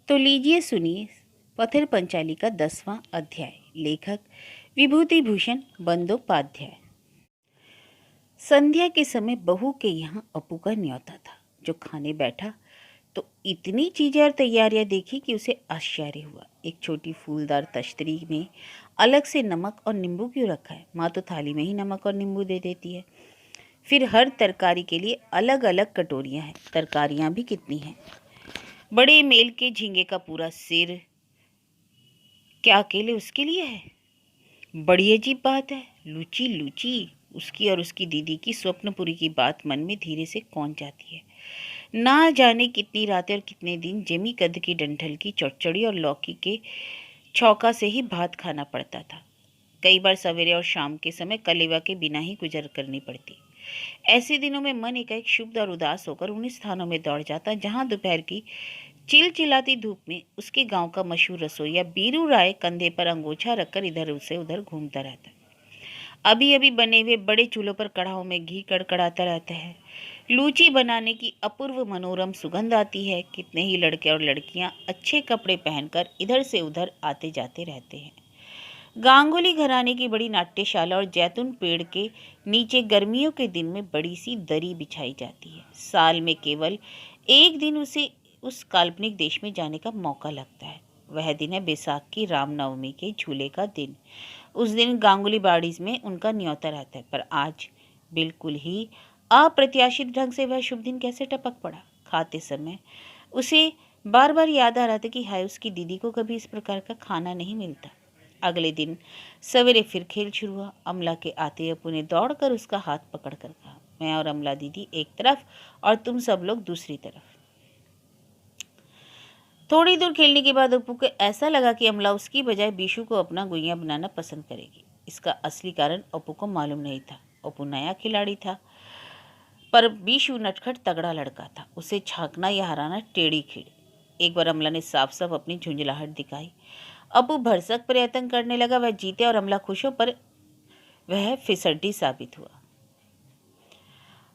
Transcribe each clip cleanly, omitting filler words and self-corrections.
तो लीजिए सुनिए पथिर पंचाली का 10वां अध्याय। लेखक विभूति भूषण बंदोपाध्याय। संध्या के समय बहू के यहाँ अपू का न्योता था। जो खाने बैठा तो इतनी चीजें और तैयारियां देखी कि उसे आश्चर्य हुआ। एक छोटी फूलदार तश्तरी में अलग से नमक और नींबू क्यों रखा है? माँ तो थाली में ही नमक और नींबू दे देती है। फिर हर तरकारी के लिए अलग अलग कटोरियां हैं। तरकारियां भी कितनी हैं? बड़े मेल के झींगे का पूरा सिर क्या अकेले उसके लिए है? बड़ी अजीब बात है। लूची लूची उसकी और उसकी दीदी की स्वप्नपुरी की बात मन में धीरे से कौन जाती है। ना जाने कितनी रातें और कितने दिन जमी कद की डंठल की चौचड़ी और लौकी के छौका से ही भात खाना पड़ता था। कई बार सवेरे और शाम के समय कलेवा के बिना ही गुजर करनी पड़ती। ऐसे दिनों में मन एकाएक क्षुब्ध और उदास होकर उन स्थानों में दौड़ जाता जहां दोपहर की चिलचिलाती धूप में उसके गांव का मशहूर रसोइया बीरू राय कंधे पर अंगोछा रखकर इधर से उधर घूमता रहता। अभी अभी बने हुए बड़े चूल्हों पर कड़ाहों में घी कड़कड़ाता रहता है। लूची बनाने की अपूर्व मनोरम सुगंध आती है। कितने ही लड़के और लड़कियां अच्छे कपड़े पहनकर इधर से उधर आते जाते रहते हैं। गांगुली घराने की बड़ी नाट्यशाला और जैतून पेड़ के नीचे गर्मियों के दिन में बड़ी सी दरी बिछाई जाती है। साल में केवल एक दिन उसे उस काल्पनिक देश में जाने का मौका लगता है। वह दिन है बैसाख की रामनवमी के झूले का दिन। उस दिन गांगुली बाड़ीज में उनका न्योता रहता है। पर आज बिल्कुल ही अप्रत्याशित ढंग से वह शुभ दिन कैसे टपक पड़ा। खाते समय उसे बार बार याद आ रहा था कि हाय, उसकी दीदी को कभी इस प्रकार का खाना नहीं मिलता। अगले दिन सवेरे फिर खेल शुरू हुआ। अमला के आते अपू ने दौड़कर उसका हाथ पकड़कर कहा, मैं और अमला दीदी एक तरफ और तुम सब लोग दूसरी तरफ। थोड़ी दूर खेलने के बाद अपू को ऐसा लगा कि अमला उसकी बजाय बीशु को अपना गुइया बनाना पसंद करेगी। इसका असली कारण अपू को मालूम नहीं था। अपू नया खिलाड़ी था, पर बीशु नटखट तगड़ा लड़का था। उसे छांकना या हराना टेढ़ी खीड़। एक बार अमला ने साफ साफ अपनी झुंझलाहट दिखाई। अपू भरसक प्रयत्न करने लगा। वह जीते और अमला खुश हो, पर वह फिसड्डी साबित हुआ।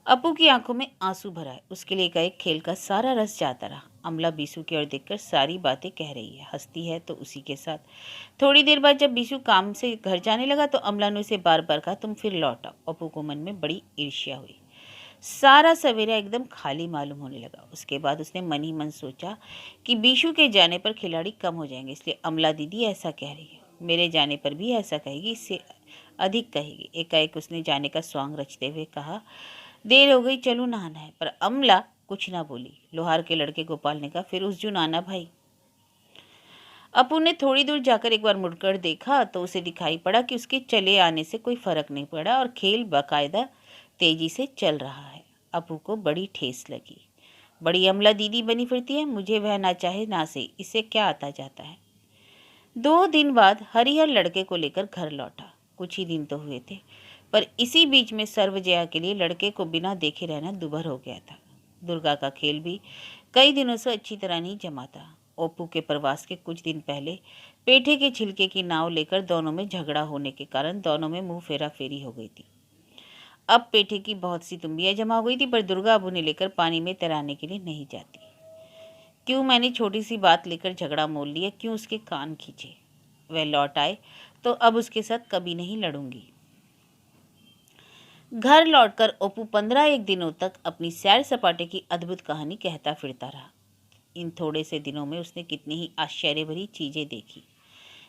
अपू की आंखों में आंसू भरा है। उसके लिए एकाएक खेल का सारा रस जाता रहा। अमला बीसू की ओर देखकर सारी बातें कह रही है, हंसती है तो उसी के साथ। थोड़ी देर बाद जब बीसू काम से घर जाने लगा तो अमला ने उसे बार बार कहा, तुम फिर लौट आओ। अपू को मन में बड़ी ईर्ष्या हुई। सारा सवेरा एकदम खाली मालूम होने लगा। उसके बाद उसने मन ही मन सोचा कि बीशु के जाने पर खिलाड़ी कम हो जाएंगे, इसलिए अमला दीदी ऐसा कह रही है, मेरे जाने पर भी ऐसा कहेगी, इससे अधिक कहेगी। एकाएक उसने जाने का स्वांग रचते हुए कहा, देर हो गई, चलूं नहाना है। पर अमला कुछ ना बोली। लोहार के लड़के गोपाल ने कहा, फिर उस जो नाना भाई। अपू ने थोड़ी दूर जाकर एक बार मुड़कर देखा तो उसे दिखाई पड़ा कि उसके चले आने से कोई फर्क नहीं पड़ा और खेल बाकायदा तेजी से चल रहा है। अपू को बड़ी ठेस लगी। बड़ी अमला दीदी बनी फिरती है, मुझे वह ना चाहे ना से, इससे क्या आता जाता है। 2 दिन बाद हरिहर लड़के को लेकर घर लौटा। कुछ ही दिन तो हुए थे, पर इसी बीच में सर्वजया के लिए लड़के को बिना देखे रहना दुभर हो गया था। दुर्गा का खेल भी कई दिनों से अच्छी तरह नहीं जमा था। ओप्पू के प्रवास के कुछ दिन पहले पेठे के छिलके की नाव लेकर दोनों में झगड़ा होने के कारण दोनों में मुंह फेरा फेरी हो गई थी। अब पेठे की बहुत सी तुम्बियां जमा हो गई थी, पर दुर्गा अब उन्हें लेकर पानी में तैराने के लिए नहीं जाती। क्यों मैंने छोटी सी बात लेकर झगड़ा मोल लिया, क्यों उसके कान खींचे। वह लौट आए तो अब उसके साथ कभी नहीं लड़ूंगी। घर लौटकर ओप्पू 15 दिनों तक अपनी सैर सपाटे की अद्भुत कहानी कहता फिरता रहा। इन थोड़े से दिनों में उसने कितनी ही आश्चर्य भरी चीजें देखी।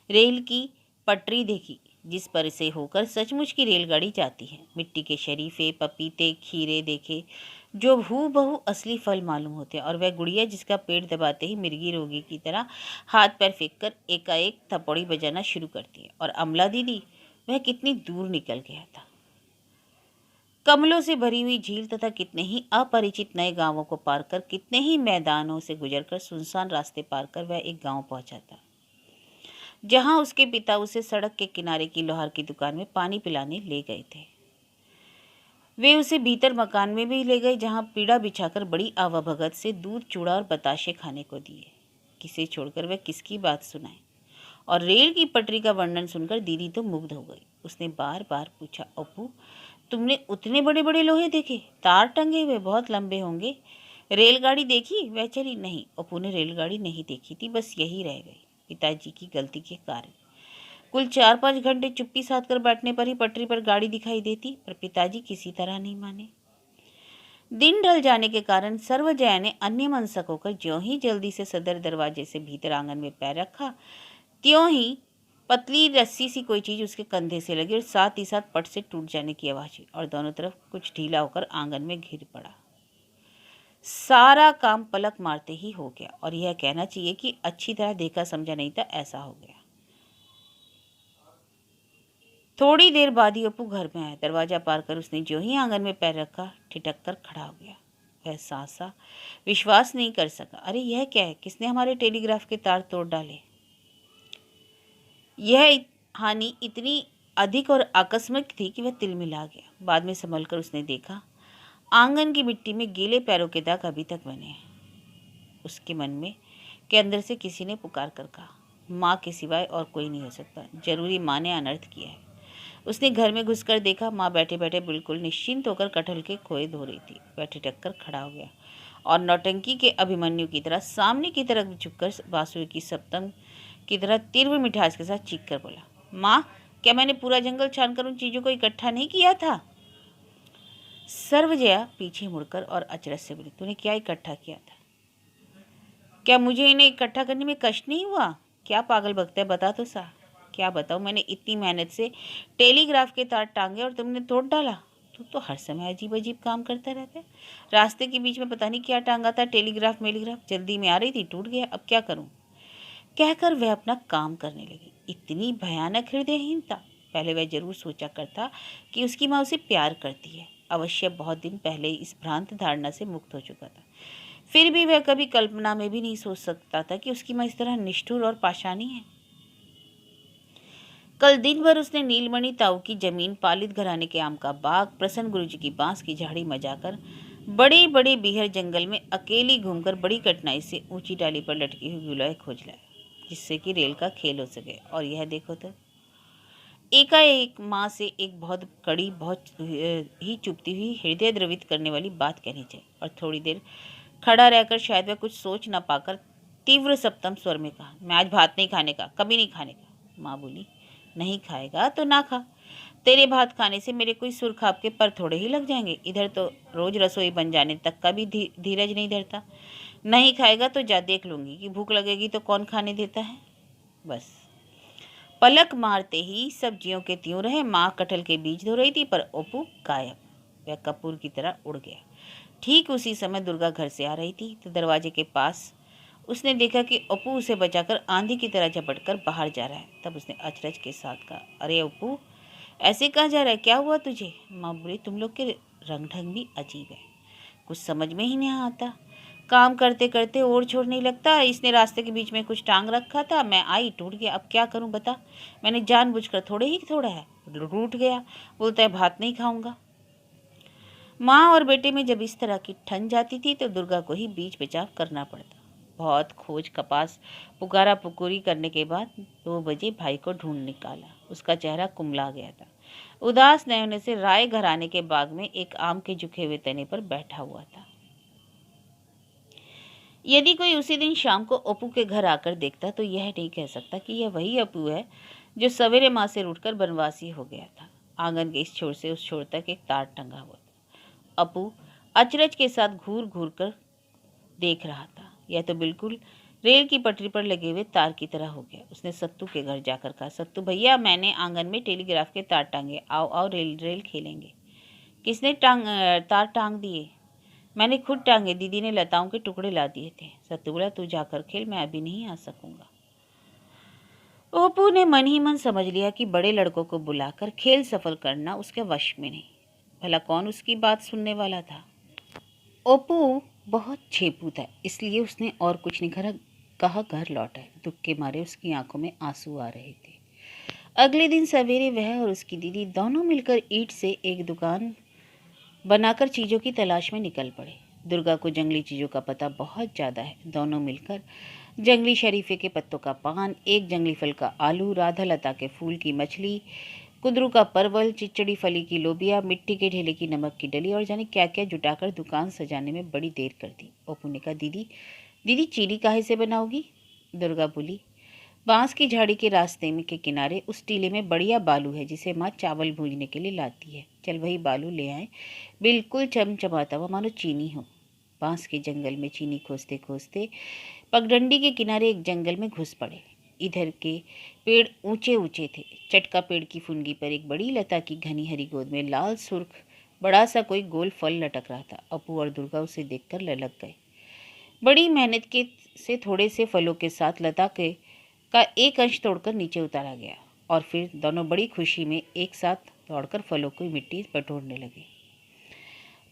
रेल की पटरी देखी, जिस पर से होकर सचमुच की रेलगाड़ी जाती है। मिट्टी के शरीफे, पपीते, खीरे देखे जो हूबहू असली फल मालूम होते हैं। और वह गुड़िया जिसका पेट दबाते ही मिर्गी रोगी की तरह हाथ पैर फेंक कर एकाएक थपड़ी बजाना शुरू करती है। और अमला दीदी, वह कितनी दूर निकल गया था। कमलों से भरी हुई झील तथा कितने ही अपरिचित नए गांवों को पार कर, कितने ही मैदानों से गुजरकर, सुनसान रास्ते पार कर वह एक गांव पहुंचा था, जहां उसके पिता उसे सड़क के किनारे की लोहार की दुकान में पानी पिलाने ले गए थे। वे उसे भीतर मकान में भी ले गए, जहां पीड़ा बिछाकर बड़ी आवभगत से दूध, चूड़ा और बताशे खाने को दिए। किसे छोड़कर वह किसकी बात सुनाए। और रेल की पटरी का वर्णन सुनकर दीदी तो मुग्ध हो गई। उसने बार बार पूछा, अपू तुमने उतने बड़े बड़े लोहे देखे, तार टंगे हुए, बहुत लंबे होंगे। रेलगाड़ी देखी? वह चली नहीं। अपू ने रेलगाड़ी नहीं देखी थी, बस यही रह गई पिताजी की गलती के कारण। कुल 4-5 घंटे चुप्पी साध कर बैठने पर ही पटरी पर गाड़ी दिखाई देती, पर पिताजी किसी तरह नहीं माने। दिन ढल जाने के कारण सर्वजया ने अन्यमनस्क होकर ज्यों ही जल्दी से सदर दरवाजे से भीतर आंगन में पैर रखा, त्यों ही पतली रस्सी सी कोई चीज उसके कंधे से लगी और साथ ही साथ पट से टूट जाने की आवाज हुई और दोनों तरफ कुछ ढीला होकर आंगन में घिर पड़ा। सारा काम पलक मारते ही हो गया और यह कहना चाहिए कि अच्छी तरह देखा समझा नहीं था, ऐसा हो गया। थोड़ी देर बाद ही अपू घर में आया। दरवाजा पार कर उसने जो ही आंगन में पैर रखा, ठिठक कर खड़ा हो गया। वह सासा विश्वास नहीं कर सका। अरे यह क्या है? किसने हमारे टेलीग्राफ के तार तोड़ डाले? यह हानि इतनी अधिक और आकस्मिक थी कि वह तिलमिला गया। बाद में संभल कर उसने देखा, आंगन की मिट्टी में गीले पैरों के दाग अभी तक बने हैं। उसके मन में के अंदर से किसी ने पुकार कर कहा, माँ के सिवाय और कोई नहीं हो सकता। जरूरी माँ ने अनर्थ किया है। उसने घर में घुसकर देखा, माँ बैठे बैठे बिल्कुल निश्चिंत होकर कटहल के खोए धो रही थी। वह ठिठक कर खड़ा हो गया और नौटंकी के अभिमन्यु की तरह सामने की तरफ झुककर बांसुरी की सप्तम की तरह तीव्र मिठास के साथ चीख कर बोला, माँ, क्या मैंने पूरा जंगल छानकर उन चीजों को इकट्ठा नहीं किया था? सर्वजया पीछे मुड़कर और अचरज से बोली, तूने क्या इकट्ठा किया था? क्या मुझे इन्हें इकट्ठा करने में कष्ट नहीं हुआ? क्या पागल बकता है, बता तो सा। क्या बताऊँ? मैंने इतनी मेहनत से टेलीग्राफ के तार टांगे और तुमने तोड़ डाला। तू तो हर समय अजीब अजीब काम करता रहता है। रास्ते के बीच में पता नहीं क्या टांगा था, टेलीग्राफ मेलीग्राफ। जल्दी में आ रही थी, टूट गया, अब क्या करूँ? कहकर वह अपना काम करने लगी। इतनी भयानक हृदयहीनता! पहले वह जरूर सोचा करता कि उसकी माँ उसे प्यार करती है। अवश्य बहुत दिन पहले इस भ्रांत धारणा से मुक्त हो चुका था। फिर भी वह कभी कल्पना में भी नहीं सोच सकता था कि उसकी माँ इस तरह निष्ठुर और पाषाणी है। कल दिन भर उसने नीलमणि ताऊ की जमीन, पालित घराने के आम का बाग, प्रसन्न गुरुजी की बांस की झाड़ी मजाकर बड़े बड़े बीहर जंगल में अकेली घूमकर बड़ी कठिनाई से ऊंची डाली पर लटकी हुई गुलाय खोज लाया, जिससे कि रेल का खेल हो सके। और यह देखो तो एकाएक माँ से एक बहुत कड़ी, बहुत ही चुभती हुई, हृदय द्रवित करने वाली बात कहनी चाहिए। और थोड़ी देर खड़ा रहकर शायद वह कुछ सोच न पाकर तीव्र सप्तम स्वर में कहा, मैं आज भात नहीं खाने का, कभी नहीं खाने का। माँ बोली, नहीं खाएगा तो ना खा। तेरे भात खाने से मेरे कोई सुरखाब के पर थोड़े ही लग जाएंगे। इधर तो रोज रसोई बन जाने तक का भी धीरज नहीं धरता। नहीं खाएगा तो जा, देख लूंगी कि भूख लगेगी तो कौन खाने देता है। बस पलक मारते ही सब्जियों के त्यों रहे। माँ कटहल के बीज धो रही थी, पर अपू गायब। वह कपूर की तरह उड़ गया। ठीक उसी समय दुर्गा घर से आ रही थी तो दरवाजे के पास उसने देखा कि अपू उसे बचाकर आंधी की तरह झपटकर बाहर जा रहा है। तब उसने अचरज के साथ कहा, अरे अपू, ऐसे कहाँ जा रहा है? क्या हुआ तुझे? माँ बोली, तुम लोग के रंग ढंग भी अजीब है, कुछ समझ में ही नहीं आता। काम करते करते ओर छोड़ नहीं लगता। इसने रास्ते के बीच में कुछ टांग रखा था, मैं आई, टूट गया, अब क्या करूं बता। मैंने जानबूझकर, थोड़े ही थोड़ा है, टूट गया। बोलता है भात नहीं खाऊंगा। माँ और बेटे में जब इस तरह की ठन जाती थी तो दुर्गा को ही बीच बचाव करना पड़ता। बहुत खोज कपास पुकारा पुकुरी करने के बाद 2 बजे भाई को ढूंढ निकाला। उसका चेहरा कुमला गया था। उदास नयनों से राय घराने के बाग में एक आम के झुके हुए तने पर बैठा हुआ था। यदि कोई उसी दिन शाम को अपू के घर आकर देखता तो यह नहीं कह सकता कि यह वही अपू है जो सवेरे माँ से रूठकर बनवासी हो गया था। आंगन के इस छोर से उस छोर तक एक तार टंगा हुआ था। अपू अचरज के साथ घूर घूर कर देख रहा था। यह तो बिल्कुल रेल की पटरी पर लगे हुए तार की तरह हो गया। उसने सत्तू के घर जाकर कहा, सत्तू भैया, मैंने आंगन में टेलीग्राफ के तार टांगे, आओ आओ रेल रेल खेलेंगे। किसने तार टांग दिए? मैंने खुद टांगे, दीदी ने लताओं के टुकड़े ला दिए थे। सत्तू बोला, तू जाकर खेल, मैं अभी नहीं आ सकूंगा। ओपू ने मन ही मन समझ लिया कि बड़े लड़कों को बुलाकर खेल सफल करना उसके वश में नहीं। भला कौन उसकी बात सुनने वाला था। ओपू बहुत छेपू था, इसलिए उसने और कुछ नहीं कहा, घर लौटा। दुख के मारे उसकी आंखों में आंसू आ रहे थे। अगले दिन सवेरे वह और उसकी दीदी दोनों मिलकर ईंट से एक दुकान बनाकर चीज़ों की तलाश में निकल पड़े। दुर्गा को जंगली चीज़ों का पता बहुत ज़्यादा है। दोनों मिलकर जंगली शरीफे के पत्तों का पान, एक जंगली फल का आलू, राधा लता के फूल की मछली, कुंदरू का परवल, चिचड़ी फली की लोबिया, मिट्टी के ढेले की नमक की डली और जाने क्या क्या जुटाकर दुकान सजाने में बड़ी देर कर दी। ओपू ने कहा, दीदी दीदी चीनी काहे से बनाओगी? दुर्गा बोली, बांस की झाड़ी के रास्ते में के किनारे उस टीले में बढ़िया बालू है जिसे माँ चावल भूनने के लिए लाती है। चल वही बालू ले आए, बिल्कुल चमचमाता हुआ मानो चीनी हो। बांस के जंगल में चीनी खोजते खोजते पगडंडी के किनारे एक जंगल में घुस पड़े। इधर के पेड़ ऊंचे ऊंचे थे। चटका पेड़ की फुनगी पर एक बड़ी लता की घनी हरी गोद में लाल सुर्ख बड़ा सा कोई गोल फल लटक रहा था। अपू और दुर्गा उसे देखकर ललक गए। बड़ी मेहनत के से थोड़े से फलों के साथ लता के का एक अंश तोड़कर नीचे उतारा गया और फिर दोनों बड़ी खुशी में एक साथ दौड़कर फलों की मिट्टी बटोरने लगे।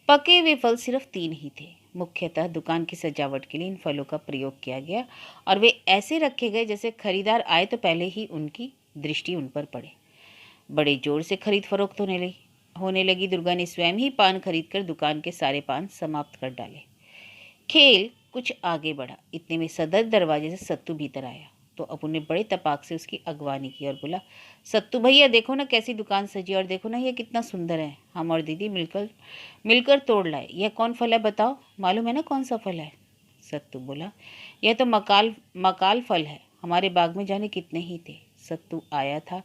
पके हुए फल सिर्फ 3 ही थे। मुख्यतः दुकान की सजावट के लिए इन फलों का प्रयोग किया गया और वे ऐसे रखे गए जैसे खरीदार आए तो पहले ही उनकी दृष्टि उन पर पड़े। बड़े जोर से खरीद फरोख्त होने लगी। दुर्गा ने स्वयं ही पान खरीदकर दुकान के सारे पान समाप्त कर डाले। खेल कुछ आगे बढ़ा। इतने में सदर दरवाजे से सत्तू भीतर आया तो अपू ने बड़े तपाक से उसकी अगवानी की और बोला, सत्तू भैया देखो ना कैसी दुकान सजी और देखो ना ये कितना सुंदर है। हम और दीदी मिलकर मिलकर तोड़ लाए। यह कौन फल है बताओ? मालूम है ना कौन सा फल है? सत्तू बोला, यह तो मकाल फल है। हमारे बाग में जाने कितने ही थे। सत्तू आया था।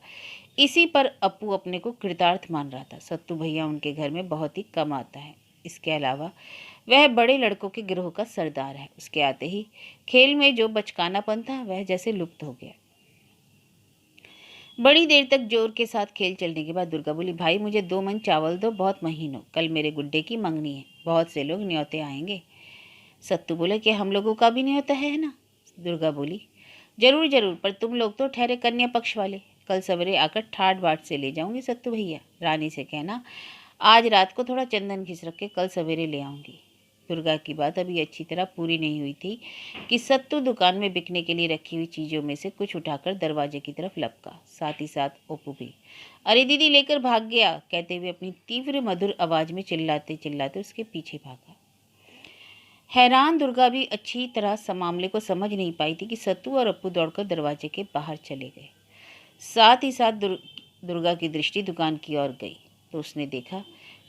इसी पर अपू अपने को कृतार्थ मान रहा था। सत्तू भैया उनके घर में बहुत ही कम आता है। इसके अलावा वह बड़े लड़कों के गिरोह का सरदार है। उसके आते ही खेल में जो बचकानापन था वह जैसे लुप्त हो गया। बड़ी देर तक जोर के साथ खेल चलने के बाद दुर्गा बोली, भाई मुझे 2 मन चावल दो, बहुत महीनों। कल मेरे गुड्डे की मंगनी है, बहुत से लोग न्योते आएंगे। सत्तू बोले, कि हम लोगों का भी न्योता है ना? दुर्गा बोली, जरूर जरूर, पर तुम लोग तो ठहरे कन्या पक्ष वाले। कल सवेरे आकर ठाट बाट से ले जाऊंगी सत्तू भैया। रानी से कहना आज रात को थोड़ा चंदन घिस रख के कल सवेरे ले आऊंगी। दुर्गा की बात अभी अच्छी तरह पूरी नहीं हुई थी कि सत्तू दुकान में बिकने के लिए रखी हुई चीज़ों में से कुछ उठाकर दरवाजे की तरफ लपका। साथ ही साथ ओपू भी, अरे दीदी लेकर भाग गया, कहते हुए अपनी तीव्र मधुर आवाज में चिल्लाते चिल्लाते उसके पीछे भागा। हैरान दुर्गा भी अच्छी तरह मामले को समझ नहीं पाई थी कि सत्तू और अपू दौड़कर दरवाजे के बाहर चले गए। साथ ही साथ दुर्गा की दृष्टि दुकान की ओर गई तो उसने देखा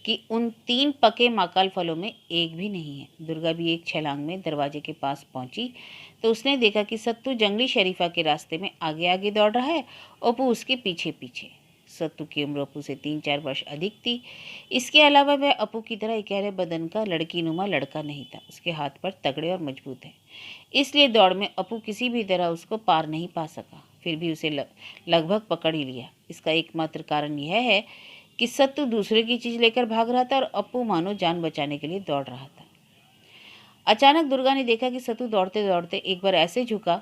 कि उन 3 पके माकाल फलों में एक भी नहीं है। दुर्गा भी एक छलांग में दरवाजे के पास पहुंची तो उसने देखा कि सत्तू जंगली शरीफा के रास्ते में आगे आगे दौड़ रहा है, अपू उसके पीछे पीछे। सत्तू की उम्र अपू से 3-4 वर्ष अधिक थी। इसके अलावा वह अपू की तरह इकहरे बदन का लड़की नुमा लड़का नहीं था। उसके हाथ पर तगड़े और मजबूत हैं, इसलिए दौड़ में अपू किसी भी तरह उसको पार नहीं पा सका। फिर भी उसे लगभग पकड़ ही लिया। इसका एकमात्र कारण यह है कि सत्तू दूसरे की चीज लेकर भाग रहा था और अपू मानो जान बचाने के लिए दौड़ रहा था। अचानक दुर्गा ने देखा कि सत्तू दौड़ते दौड़ते एक बार ऐसे झुका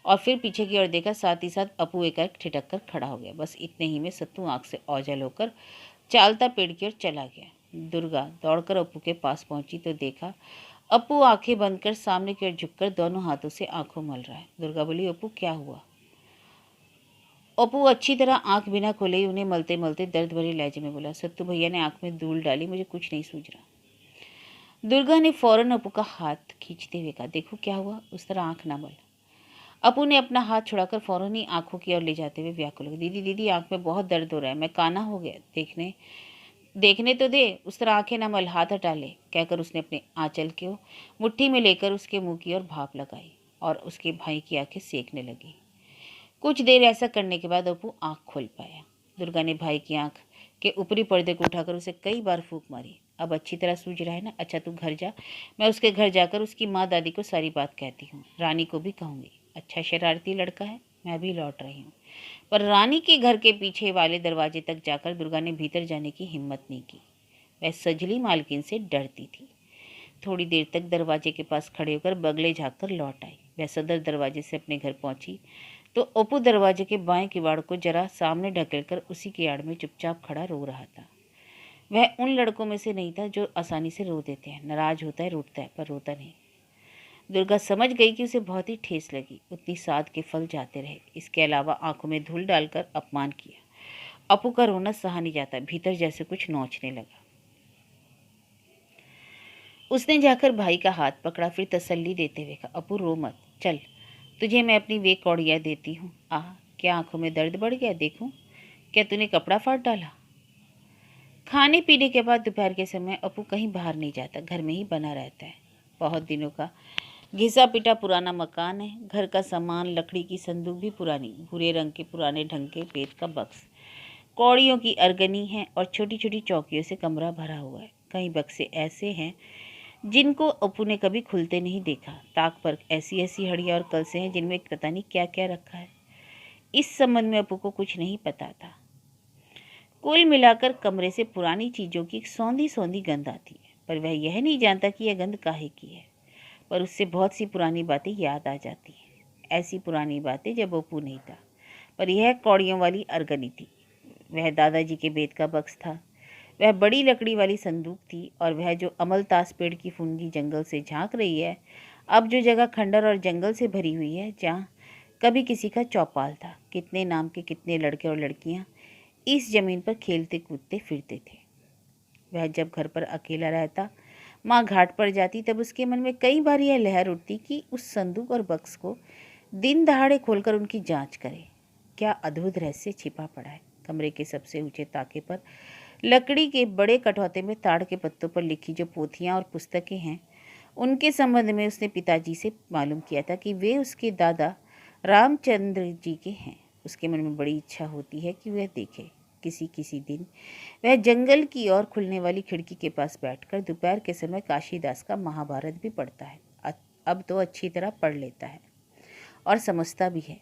और फिर पीछे की ओर देखा। साथ ही साथ अपू एकाएक ठिठक कर खड़ा हो गया। बस इतने ही में सत्तू आंख से ओझल होकर चालता पेड़ की ओर चला गया। दुर्गा दौड़कर अपू के पास पहुंची तो देखा अपू आंखें बंद कर सामने की ओर झुककर दोनों हाथों से आंखों मल रहा है। दुर्गा बोली, अपू क्या हुआ? अपू अच्छी तरह आंख बिना खोले ही उन्हें मलते मलते दर्द भरे लहजे में बोला, सत्तू भैया ने आंख में धूल डाली, मुझे कुछ नहीं सूझ रहा। दुर्गा ने फौरन अपू का हाथ खींचते हुए कहा, देखो क्या हुआ, उस तरह आंख ना मल। अपू ने अपना हाथ छुड़ाकर फौरन ही आंखों की ओर ले जाते हुए व्याकुल हो गया, दीदी दीदी आंख में बहुत दर्द हो रहा है, मैं काना हो गया, देखने तो दे, उस तरह आंखें न मल, हाथ हटा ले, कहकर उसने अपने आंचल को मुट्ठी में लेकर उसके मुंह की ओर भाप लगाई और उसके भाई की आंखें सेकने लगी। कुछ देर ऐसा करने के बाद अपू आंख खोल पाया। दुर्गा ने भाई की आंख के ऊपरी पर्दे को उठाकर उसे कई बार फूंक मारी। अब अच्छी तरह सूझ रहा है ना? अच्छा तू घर जा, मैं उसके घर जाकर उसकी माँ दादी को सारी बात कहती हूँ, रानी को भी कहूँगी। अच्छा शरारती लड़का है, मैं भी लौट रही हूँ। पर रानी के घर के पीछे वाले दरवाजे तक जाकर दुर्गा ने भीतर जाने की हिम्मत नहीं की। वह सजली मालकिन से डरती थी। थोड़ी देर तक दरवाजे के पास खड़े होकर बगले झाँककर लौट आई। वह सदर दरवाजे से अपने घर पहुंची तो अपू दरवाजे के बाएं किवाड़ को जरा सामने ढकेलकर उसी की आड़ में चुपचाप खड़ा रो रहा था। वह उन लड़कों में से नहीं था जो आसानी से रो देते हैं, नाराज होता है, रूठता है, पर रोता नहीं। दुर्गा समझ गई कि उसे बहुत ही ठेस लगी। उतनी साध के फल जाते रहे। इसके अलावा आंखों में धूल डालकर अपमान किया। अपू का रोना सहा नहीं जाता, भीतर जैसे कुछ नोचने लगा। उसने जाकर भाई का हाथ पकड़ा, फिर तसल्ली देते हुए कहा, अपू रो मत, चल तुझे मैं अपनी वे कौड़ियाँ देती हूँ। क्या आंखों में दर्द बढ़ गया? देखूं क्या तूने कपड़ा फाड़ डाला? खाने पीने के बाद दोपहर के समय अपू कहीं बाहर नहीं जाता, घर में ही बना रहता है। बहुत दिनों का घिसा पिटा पुराना मकान है। घर का सामान, लकड़ी की संदूक भी पुरानी, भूरे रंग के पुराने ढंग के पेट का बक्स, कौड़ियों की अरगनी है और छोटी छोटी चौकियों से कमरा भरा हुआ है। कई बक्से ऐसे हैं जिनको अपू ने कभी खुलते नहीं देखा। ताक पर ऐसी ऐसी हड़ियाँ और कलसे हैं जिनमें पता नहीं क्या क्या रखा है। इस संबंध में अपू को कुछ नहीं पता था। कुल मिलाकर कमरे से पुरानी चीज़ों की सौंधी सौंधी गंध आती है, पर वह यह नहीं जानता कि यह गंध काहे की है। पर उससे बहुत सी पुरानी बातें याद आ जाती हैं, ऐसी पुरानी बातें जब अपू नहीं था। पर यह कौड़ियों वाली अरगनी थी, वह दादाजी के बेत का बक्स था, वह बड़ी लकड़ी वाली संदूक थी, और वह जो अमलतास पेड़ की फुनगी जंगल से झांक रही है। अब जो जगह खंडर और जंगल से भरी हुई है, जहाँ कभी किसी का चौपाल था। कितने नाम के कितने लड़के और लड़कियाँ इस जमीन पर खेलते कूदते फिरते थे। वह जब घर पर अकेला रहता, माँ घाट पर जाती, तब उसके मन में कई बार यह लहर उठती कि उस संदूक और बक्स को दिन दहाड़े खोलकर उनकी जांच करे। क्या अद्भुत रहस्य छिपा पड़ा है। कमरे के सबसे ऊंचे ताके पर लकड़ी के बड़े कटौते में ताड़ के पत्तों पर लिखी जो पोथियाँ और पुस्तकें हैं, उनके संबंध में उसने पिताजी से मालूम किया था कि वे उसके दादा रामचंद्र जी के हैं। उसके मन में बड़ी इच्छा होती है कि वह देखे। किसी किसी दिन वह जंगल की ओर खुलने वाली खिड़की के पास बैठकर दोपहर के समय काशीदास का महाभारत भी पढ़ता है। अब तो अच्छी तरह पढ़ लेता है और समझता भी है,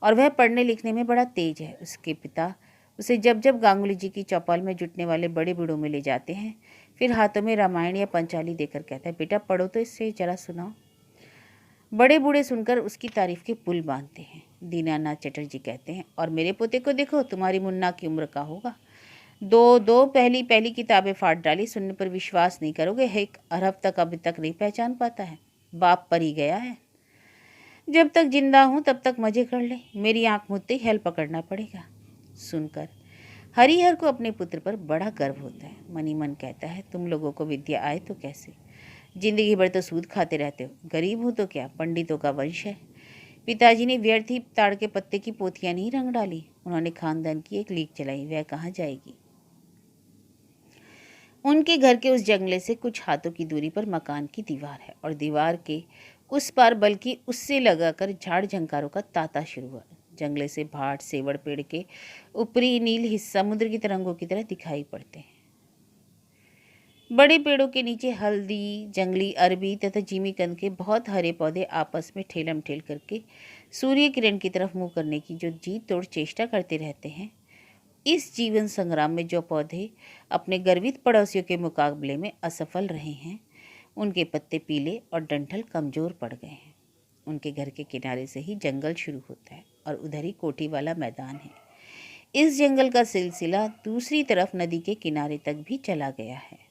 और वह पढ़ने लिखने में बड़ा तेज है। उसके पिता उसे जब जब गांगुली जी की चौपाल में जुटने वाले बड़े बूढ़ों में ले जाते हैं, फिर हाथों में रामायण या पंचाली देकर कहता है, बेटा पढ़ो तो इससे जरा सुनाओ। बड़े बूढ़े सुनकर उसकी तारीफ के पुल बांधते हैं। दीनानाथ चटर्जी कहते हैं, और मेरे पोते को देखो, तुम्हारी मुन्ना की उम्र का होगा। दो दो पहली पहली किताबें फाड़ डाली, सुनने पर विश्वास नहीं करोगे, एक अरब तक अभी तक नहीं पहचान पाता है। बाप पर ही गया है। जब तक जिंदा हूँ तब तक मजे कर ले, मेरी आंख मुदते ही हेल पकड़ना पड़ेगा। सुनकर हरिहर को अपने पुत्र पर बड़ा गर्व होता है। मनी मन कहता है, तुम लोगों को विद्या आए तो कैसे, जिंदगी भर तो सूद खाते रहते हो। गरीब हो तो क्या, पंडितों का वंश है। पिताजी ने व्यर्थ ही ताड़ के पत्ते की पोथियां नहीं रंग डाली, उन्होंने खानदान की एक लीक चलाई, वह कहाँ जाएगी। उनके घर के उस जंगले से कुछ हाथों की दूरी पर मकान की दीवार है, और दीवार के उस पार बल्कि उससे लगाकर झाड़ झंकारों का तांता शुरू हुआ। जंगले से भाट सेवड़ पेड़ के ऊपरी नील हिस्सा समुद्र की तरंगों की तरह दिखाई पड़ते हैं। बड़े पेड़ों के नीचे हल्दी, जंगली अरबी तथा जिमीकंद के बहुत हरे पौधे आपस में ठेलम ठेल करके सूर्य किरण की तरफ मुंह करने की जो जी तोड़ चेष्टा करते रहते हैं। इस जीवन संग्राम में जो पौधे अपने गर्वित पड़ोसियों के मुकाबले में असफल रहे हैं, उनके पत्ते पीले और डंठल कमजोर पड़ गए हैं। उनके घर के किनारे से ही जंगल शुरू होता है, और उधर ही कोठी वाला मैदान है। इस जंगल का सिलसिला दूसरी तरफ नदी के किनारे तक भी चला गया है।